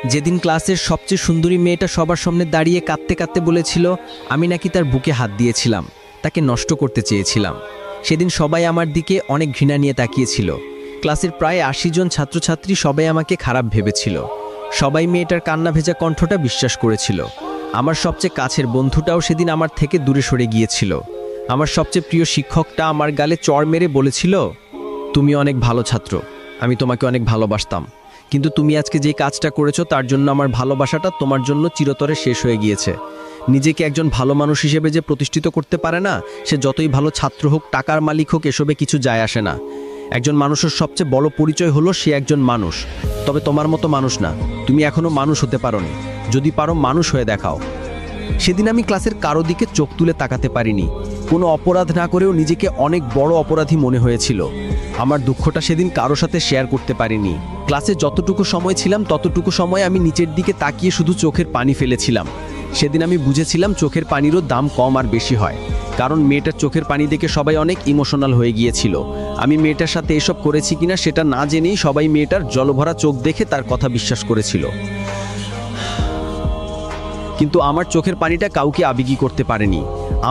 যেদিন ক্লাসের সবচেয়ে সুন্দরী মেয়েটা সবার সামনে দাঁড়িয়ে কাঁদতে কাঁদতে বলেছিল আমি নাকি তার বুকে হাত দিয়েছিলাম, তাকে নষ্ট করতে চেয়েছিলাম। সেদিন সবাই আমার দিকে অনেক ঘৃণা নিয়ে তাকিয়েছিল। ক্লাসের প্রায় ৮০ জন ছাত্রছাত্রী সবাই আমাকে খারাপ ভেবেছিল। সবাই মেয়েটার কান্না ভেজা কণ্ঠটা বিশ্বাস করেছিল। আমার সবচেয়ে কাছের বন্ধুটাও সেদিন আমার থেকে দূরে সরে গিয়েছিল। আমার সবচেয়ে প্রিয় শিক্ষকটা আমার গালে চড় মেরে বলেছিল, তুমি অনেক ভালো ছাত্র, আমি তোমাকে অনেক ভালোবাসতাম, কিন্তু তুমি আজকে যে কাজটা করেছো তার জন্য আমার ভালোবাসাটা তোমার জন্য চিরতরে শেষ হয়ে গিয়েছে। নিজেকে একজন ভালো মানুষ হিসেবে যে প্রতিষ্ঠিত করতে পারে না, সে যতই ভালো ছাত্র হোক, টাকার মালিক হোক, এসবে কিছু যায় আসে না। একজন মানুষের সবচেয়ে বড় পরিচয় হলো সে একজন মানুষ। তবে তোমার মতো মানুষ না, তুমি এখনো মানুষ হতে পারোনি। যদি পারো মানুষ হয়ে দেখাও। সেদিন আমি ক্লাসের কারো দিকে চোখ তুলে তাকাতে পারিনি। কোনো অপরাধ না করেও নিজেকে অনেক বড় অপরাধী মনে হয়েছিল। আমার দুঃখটা সেদিন কারো সাথে শেয়ার করতে পারিনি। ক্লাসে যতটুকু সময় ছিলাম ততটুকু সময় আমি নিচের দিকে তাকিয়ে শুধু চোখের পানি ফেলেছিলাম। সেদিন আমি বুঝেছিলাম চোখের পানিরও দাম কম আর বেশি হয়, কারণ মেয়েটার চোখের পানি দেখে সবাই অনেক ইমোশনাল হয়ে গিয়েছিল। আমি মেয়েটার সাথে এসব করেছি কিনা সেটা না জেনেই সবাই মেয়েটার জলভরা চোখ দেখে তার কথা বিশ্বাস করেছিল। কিন্তু আমার চোখের পানিটা কাউকে আবেগী করতে পারেনি।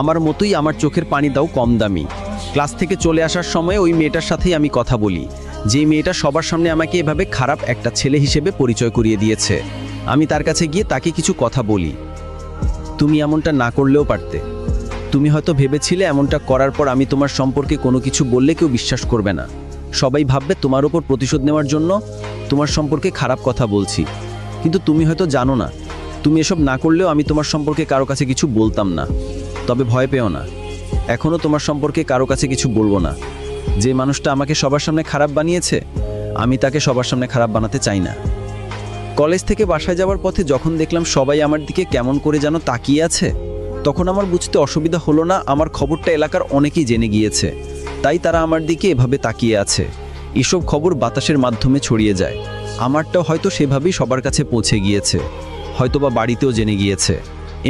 আমার মতোই আমার চোখের পানিটাও কম দামি। ক্লাস থেকে চলে আসার সময় ওই মেয়েটার সাথেই আমি কথা বলি, যে মেয়েটা সবার সামনে আমাকে এভাবে খারাপ একটা ছেলে হিসেবে পরিচয় করিয়ে দিয়েছে। আমি তার কাছে গিয়ে তাকে কিছু কথা বলি, তুমি এমনটা না করলেও পারতে। তুমি হয়তো ভেবেছিলে এমনটা করার পর আমি তোমার সম্পর্কে কোনো কিছু বললে কেউ বিশ্বাস করবে না, সবাই ভাববে তোমার উপর প্রতিশোধ নেওয়ার জন্য তোমার সম্পর্কে খারাপ কথা বলছি। কিন্তু তুমি হয়তো জানো না, তুমি এসব না করলেও আমি তোমার সম্পর্কে কারো কাছে কিছু বলতাম না। তবে ভয় পেও না, এখনও তোমার সম্পর্কে কারো কাছে কিছু বলবো না। যে মানুষটা আমাকে সবার সামনে খারাপ বানিয়েছে, আমি তাকে সবার সামনে খারাপ বানাতে চাই না। কলেজ থেকে বাসায় যাওয়ার পথে যখন দেখলাম সবাই আমার দিকে কেমন করে যেন তাকিয়ে আছে, তখন আমার বুঝতে অসুবিধা হলো না আমার খবরটা এলাকার অনেকেই জেনে গিয়েছে, তাই তারা আমার দিকে এভাবে তাকিয়ে আছে। এসব খবর বাতাসের মাধ্যমে ছড়িয়ে যায়। আমারটাও হয়তো সেভাবেই সবার কাছে পৌঁছে গিয়েছে, হয়তোবা বাড়িতেও জেনে গিয়েছে।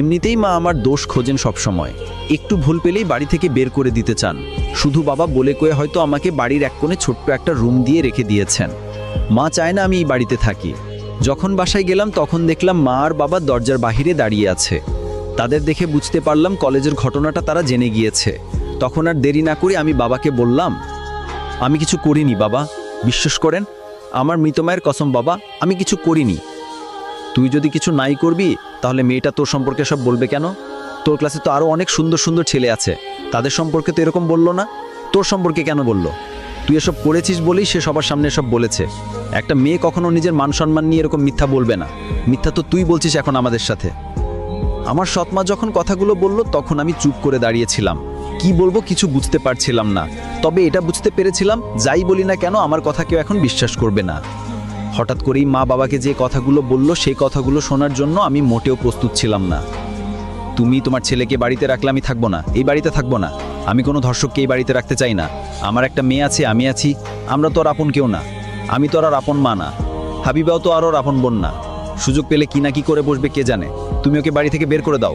এমনিতেই মা আমার দোষ খোঁজেন সব সময়, একটু ভুল পেলেই বাড়ি থেকে বের করে দিতে চান। শুধু বাবা বলে কয়ে হয়তো আমাকে বাড়ির এক কোণে ছোট্ট একটা রুম দিয়ে রেখে দিয়েছেন। মা চায় না আমি এই বাড়িতে থাকি। যখন বাসায় গেলাম তখন দেখলাম মা আর বাবা দরজার বাহিরে দাঁড়িয়ে আছে। তাদের দেখে বুঝতে পারলাম কলেজের ঘটনাটা তারা জেনে গিয়েছে। তখন আর দেরি না করে আমি বাবাকে বললাম, আমি কিছু করিনি বাবা, বিশ্বাস করেন, আমার মৃত মায়ের কসম বাবা, আমি কিছু করিনি। তুই যদি কিছু নাই করবি তাহলে মেয়েটা তোর সম্পর্কে সব বলবে কেন? তোর ক্লাসে তো আরও অনেক সুন্দর সুন্দর ছেলে আছে, তাদের সম্পর্কে তো এরকম বললো না, তোর সম্পর্কে কেন বললো? তুই এসব করেছিস বলেই সে সবার সামনে এসব বলেছে। একটা মেয়ে কখনো নিজের মান সম্মান নিয়ে এরকম মিথ্যা বলবে না। মিথ্যা তো তুই বলছিস এখন আমাদের সাথে। আমার সৎমা যখন কথাগুলো বলল তখন আমি চুপ করে দাঁড়িয়েছিলাম। কি বলবো কিছু বুঝতে পারছিলাম না। তবে এটা বুঝতে পেরেছিলাম, যাই বলি না কেন আমার কথা কেউ এখন বিশ্বাস করবে না। হঠাৎ করেই মা বাবাকে যে কথাগুলো বলল সেই কথাগুলো শোনার জন্য আমি মোটেও প্রস্তুত ছিলাম না। তুমি তোমার ছেলেকে বাড়িতে রাখলে আমি থাকবো না, এই বাড়িতে থাকবো না। আমি কোনো ধর্ষককে এই বাড়িতে রাখতে চাই না। আমার একটা মেয়ে আছে, আমি আছি, আমরা তো আর আপন কেউ না। আমি তো আর আপন মা না, হাবিবাও তো আর ওর আপন বোন না। সুযোগ পেলে কি না কি করে বসবে কে জানে। তুমি ওকে বাড়ি থেকে বের করে দাও।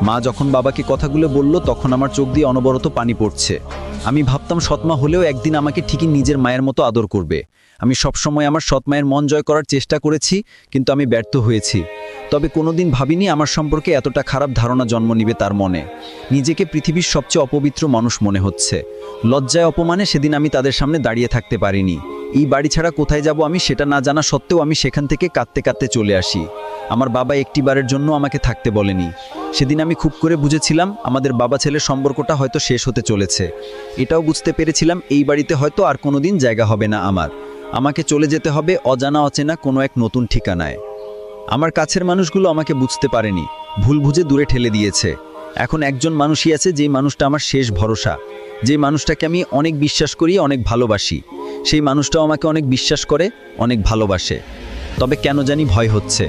মা যখন বাবাকে কথাগুলো বলল তখন আমার চোখ দিয়ে অনবরত পানি পড়ছে। আমি ভাবতাম সৎমা হলেও একদিন আমাকে ঠিকই নিজের মায়ের মতো আদর করবে। আমি সবসময় আমার সৎ মায়ের মন জয় করার চেষ্টা করেছি, কিন্তু আমি ব্যর্থ হয়েছি। তবে কোনোদিন ভাবিনি আমার সম্পর্কে এতটা খারাপ ধারণা জন্ম নিবে তার মনে। নিজেকে পৃথিবীর সবচেয়ে অপবিত্র মানুষ মনে হচ্ছে। লজ্জায় অপমানে সেদিন আমি তাদের সামনে দাঁড়িয়ে থাকতে পারিনি। এই বাড়ি ছাড়া কোথায় যাব আমি সেটা না জানা সত্ত্বেও আমি সেখান থেকে কাঁদতে কাঁদতে চলে আসি। আমার বাবা একটিবারের জন্য আমাকে থাকতে বলেনি। সেদিন আমি খুব করে বুঝেছিলাম আমাদের বাবা ছেলের সম্পর্কটা হয়তো শেষ হতে চলেছে। এটাও বুঝতে পেরেছিলাম এই বাড়িতে হয়তো আর কোনোদিন জায়গা হবে না আমার। আমাকে চলে যেতে হবে অজানা অচেনা কোনো এক নতুন ঠিকানায়। আমার কাছের মানুষগুলো আমাকে বুঝতে পারেনি, ভুল বুঝে দূরে ঠেলে দিয়েছে। এখন একজন মানুষই আছে যেই মানুষটা আমার শেষ ভরসা, যে মানুষটাকে আমি অনেক বিশ্বাস করি, অনেক ভালোবাসি। সেই মানুষটাও আমাকে অনেক বিশ্বাস করে, অনেক ভালোবাসে। তবে কেন জানি ভয় হচ্ছে,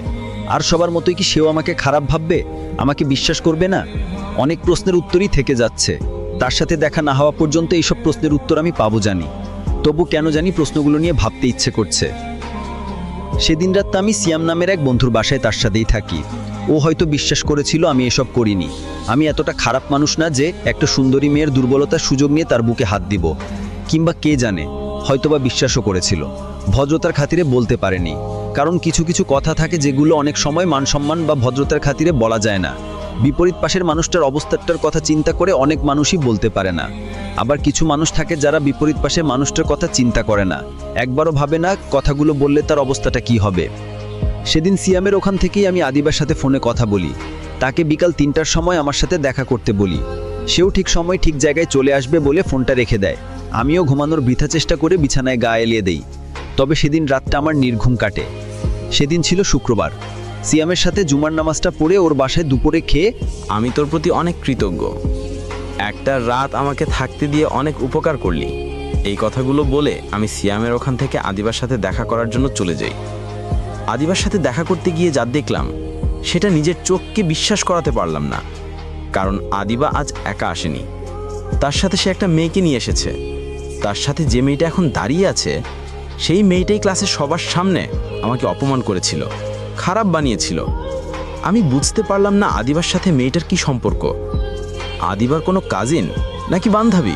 আর সবার মতোই কি সেও আমাকে খারাপ ভাববে, আমাকে বিশ্বাস করবে না? অনেক প্রশ্নের উত্তরই থেকে যাচ্ছে। তার সাথে দেখা না হওয়া পর্যন্ত এইসব প্রশ্নের উত্তর আমি পাবো জানি, তবু কেন জানি প্রশ্নগুলো নিয়ে ভাবতে ইচ্ছে করছে। সেদিন রাতটা আমি সিয়াম নামের এক বন্ধুর বাসায় তার সাথেই থাকি। ও হয়তো বিশ্বাস করেছিল আমি এসব করিনি। আমি এতটা খারাপ মানুষ না যে একটা সুন্দরী মেয়ের দুর্বলতার সুযোগ নিয়ে তার বুকে হাত দিব, কিংবা কে জানে হয়তোবা বিশ্বাসও করেছিল, ভদ্রতার খাতিরে বলতে পারেনি। কারণ কিছু কিছু কথা থাকে যেগুলো অনেক সময় মানসম্মান বা ভদ্রতার খাতিরে বলা যায় না। বিপরীত পাশের মানুষটার অবস্থাটার কথা চিন্তা করে অনেক মানুষই বলতে পারে না। আবার কিছু মানুষ থাকে যারা বিপরীত পাশের মানুষটার কথা চিন্তা করে না, একবারও ভাবে না কথাগুলো বললে তার অবস্থাটা কি হবে। সেদিন সিয়ামের ওখান থেকেই আমি আদিবার সাথে ফোনে কথা বলি। তাকে বিকাল 3টার সময় আমার সাথে দেখা করতে বলি। সেও ঠিক সময় ঠিক জায়গায় চলে আসবে বলে ফোনটা রেখে দেয়। আমিও ঘুমানোর বৃথা চেষ্টা করে বিছানায় গা এলিয়ে দেই। তবে সেদিন রাতটা আমার নির্ঘুম কাটে। সেদিন ছিল শুক্রবার। সিয়ামের সাথে জুমার নামাজটা পড়ে ওর বাসায় দুপুরে খেয়ে আমি তোর প্রতি অনেক কৃতজ্ঞ। একটা রাত আমাকে থাকতে দিয়ে অনেক উপকার করলি। এই কথাগুলো বলে আমি সিয়ামের ওখান থেকে আদিবার সাথে দেখা করার জন্য চলে যাই। আদিবার সাথে দেখা করতে গিয়ে যা দেখলাম সেটা নিজের চোখকে বিশ্বাস করাতে পারলাম না। কারণ আদিবা আজ একা আসেনি, তার সাথে সে একটা মেয়েকে নিয়ে এসেছে। তার সাথে যে মেয়েটা এখন দাঁড়িয়ে আছে সেই মেয়েটাই ক্লাসের সবার সামনে আমাকে অপমান করেছিল, খারাপ বানিয়েছিল। আমি বুঝতে পারলাম না আদিবার সাথে মেয়েটার কি সম্পর্ক। আদিবার কোনো কাজিন নাকি বান্ধবী?